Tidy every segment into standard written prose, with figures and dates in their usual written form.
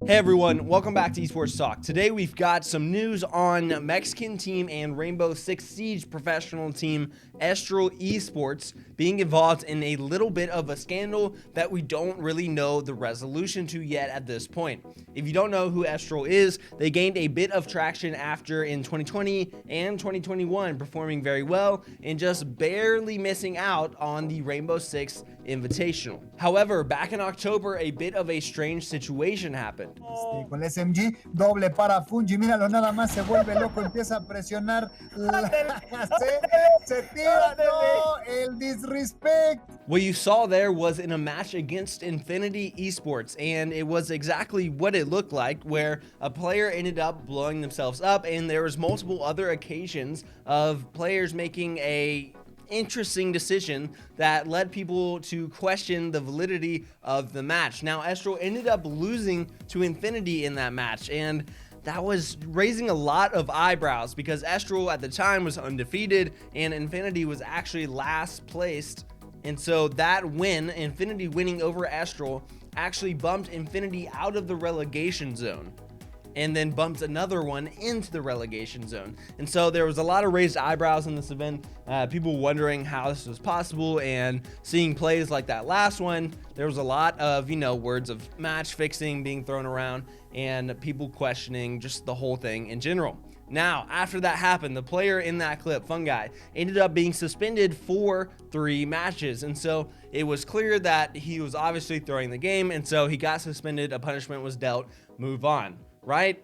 Hey everyone, welcome back to Esports Talk. Today we've got some news on Mexican team and Rainbow Six Siege professional team Estral Esports being involved in a little bit of a scandal that we don't really know the resolution to yet at this point. If you don't know who Estral is, they gained a bit of traction after in 2020 and 2021 performing very well and just barely missing out on the Rainbow Six Invitational. However, back in October, a bit of a strange situation happened. Con el SMG, doble para Fungi, míralo, nada más se vuelve loco, empieza a presionar, se tira, no, el disrespect. What you saw there was in a match against Infinity Esports, and it was exactly what it looked like, where a player ended up blowing themselves up, and there was multiple other occasions of players making a interesting decision that led people to question the validity of the match. Now, Estral ended up losing to Infinity in that match, and that was raising a lot of eyebrows because Estral at the time was undefeated and Infinity was actually last placed. And so that win, Infinity winning over Estral, actually bumped Infinity out of the relegation zone and then bumped another one into the relegation zone. And so there was a lot of raised eyebrows in this event, people wondering how this was possible, and seeing plays like that last one, there was a lot of, words of match fixing being thrown around and people questioning just the whole thing in general. Now, after that happened, the player in that clip, Fungi, ended up being suspended for 3 matches. And so it was clear that he was obviously throwing the game, and so he got suspended, a punishment was dealt, move on. Right?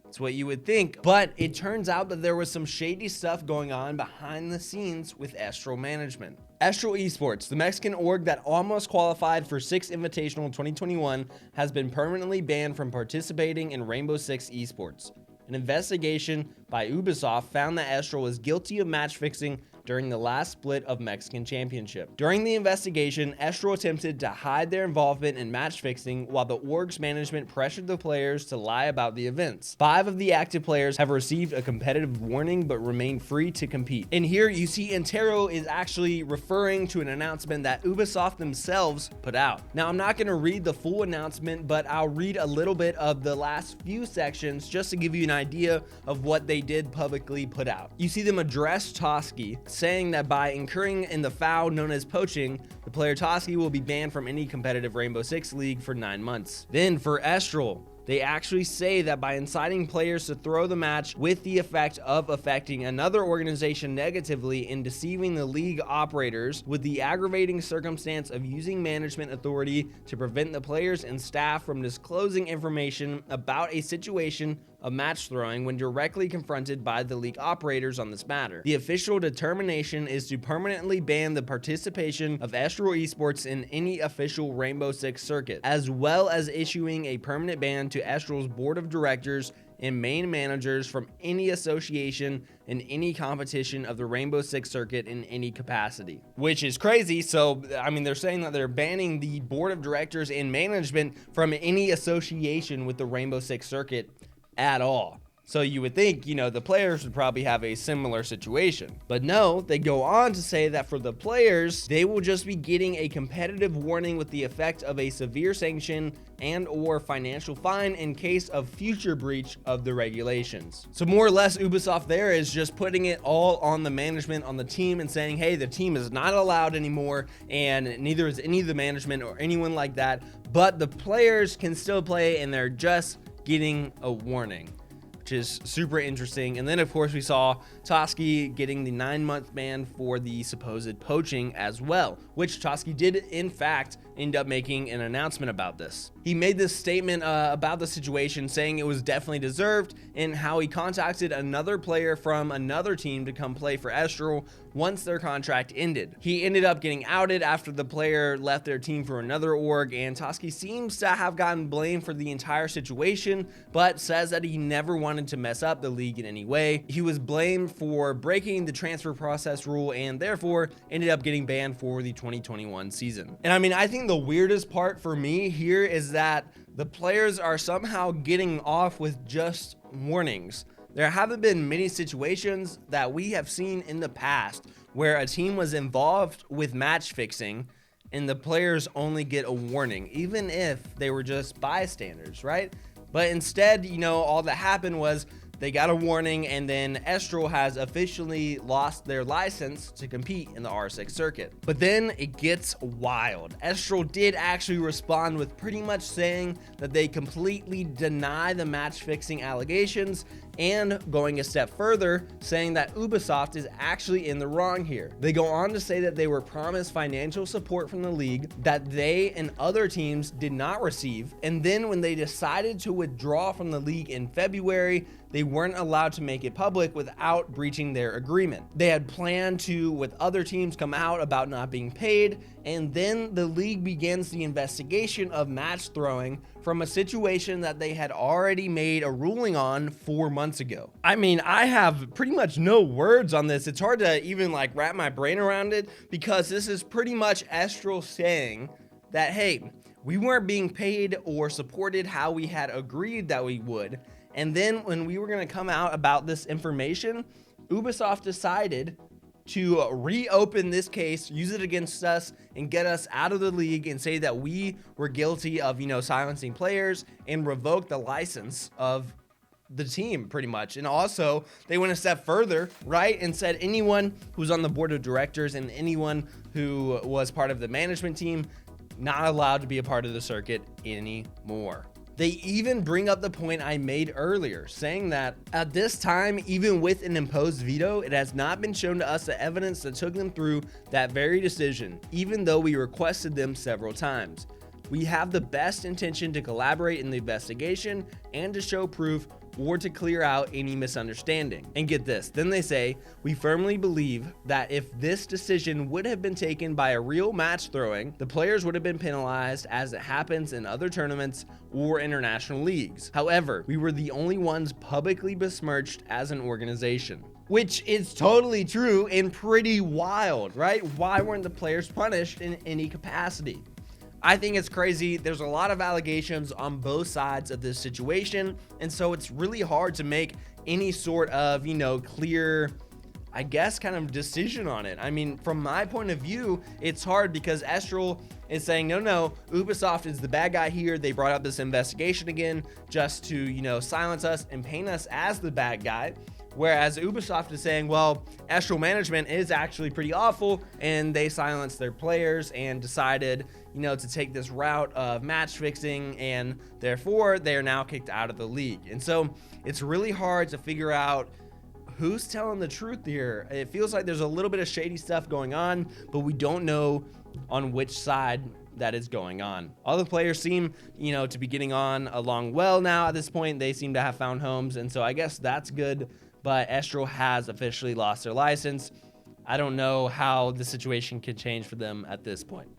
That's what you would think. But it turns out that there was some shady stuff going on behind the scenes with Estral management. Estral Esports, the Mexican org that almost qualified for Six Invitational 2021, has been permanently banned from participating in Rainbow Six Esports. An investigation by Ubisoft found that Estral was guilty of match fixing during the last split of Mexican Championship. During the investigation, Estral attempted to hide their involvement in match fixing while the org's management pressured the players to lie about the events. 5 of the active players have received a competitive warning but remain free to compete. And here you see Antero is actually referring to an announcement that Ubisoft themselves put out. Now, I'm not going to read the full announcement, but I'll read a little bit of the last few sections just to give you an idea of what they did publicly put out. You see them address Toski, saying that by incurring in the foul known as poaching, the player Toski will be banned from any competitive Rainbow Six League for 9 months. Then for Estral, they actually say that by inciting players to throw the match with the effect of affecting another organization negatively and deceiving the league operators with the aggravating circumstance of using management authority to prevent the players and staff from disclosing information about a situation of match throwing when directly confronted by the league operators on this matter. The official determination is to permanently ban the participation of Estral Esports in any official Rainbow Six circuit, as well as issuing a permanent ban to Estral's board of directors and main managers from any association in any competition of the Rainbow Six circuit in any capacity. Which is crazy. So, they're saying that they're banning the board of directors and management from any association with the Rainbow Six circuit at all. So you would think, the players would probably have a similar situation. But no, they go on to say that for the players, they will just be getting a competitive warning with the effect of a severe sanction and or financial fine in case of future breach of the regulations. So more or less, Ubisoft there is just putting it all on the management, on the team, and saying, hey, the team is not allowed anymore, and neither is any of the management or anyone like that. But the players can still play, and they're just getting a warning, which is super interesting. And then of course we saw Toski getting the 9-month ban for the supposed poaching as well, which Toski did in fact end up making an announcement about this. He made this statement about the situation, saying it was definitely deserved, and how he contacted another player from another team to come play for Estral once their contract ended. He ended up getting outed after the player left their team for another org, and Toski seems to have gotten blamed for the entire situation, but says that he never wanted to mess up the league in any way. He was blamed for breaking the transfer process rule and therefore ended up getting banned for the 2021 season. And I think the weirdest part for me here is that the players are somehow getting off with just warnings. There haven't been many situations that we have seen in the past where a team was involved with match fixing and the players only get a warning, even if they were just bystanders, right? But instead, you know, all that happened was they got a warning, and then Estral has officially lost their license to compete in the R6 circuit. But then it gets wild. Estral did actually respond with pretty much saying that they completely deny the match fixing allegations, and going a step further, saying that Ubisoft is actually in the wrong here. They go on to say that they were promised financial support from the league that they and other teams did not receive, and then when they decided to withdraw from the league in February, they weren't allowed to make it public without breaching their agreement. They had planned to, with other teams, come out about not being paid, and then the league begins the investigation of match throwing from a situation that they had already made a ruling on 4 months ago. I mean, I have pretty much no words on this. It's hard to even like wrap my brain around it, because this is pretty much Estral saying that, hey, we weren't being paid or supported how we had agreed that we would. And then when we were going to come out about this information, Ubisoft decided to reopen this case, use it against us, and get us out of the league and say that we were guilty of, you know, silencing players, and revoke the license of the team pretty much. And also they went a step further, right, and said anyone who's on the board of directors and anyone who was part of the management team not allowed to be a part of the circuit anymore. They even bring up the point I made earlier, saying that at this time, even with an imposed veto, it has not been shown to us the evidence that took them through that very decision, even though we requested them several times. We have the best intention to collaborate in the investigation and to show proof or to clear out any misunderstanding. And get this, then they say, we firmly believe that if this decision would have been taken by a real match throwing, the players would have been penalized as it happens in other tournaments or international leagues. However, we were the only ones publicly besmirched as an organization. Which is totally true and pretty wild, right? Why weren't the players punished in any capacity? I think it's crazy. There's a lot of allegations on both sides of this situation, and so it's really hard to make any sort of, you know, clear, I guess, kind of decision on it. I mean, from my point of view, it's hard because Estral is saying, no, Ubisoft is the bad guy here. They brought up this investigation again just to, you know, silence us and paint us as the bad guy. Whereas Ubisoft is saying, well, Estral management is actually pretty awful, and they silenced their players and decided, you know, to take this route of match fixing, and therefore they are now kicked out of the league. And so it's really hard to figure out who's telling the truth here. It feels like there's a little bit of shady stuff going on, but we don't know on which side that is going on. All the players seem, you know, to be getting on along well now at this point. They seem to have found homes, and so I guess that's good. But Estral has officially lost their license. I don't know how the situation could change for them at this point.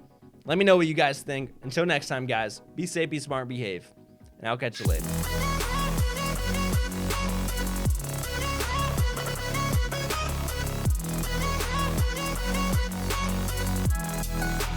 Let me know what you guys think. Until next time, guys, be safe, be smart, behave, and I'll catch you later.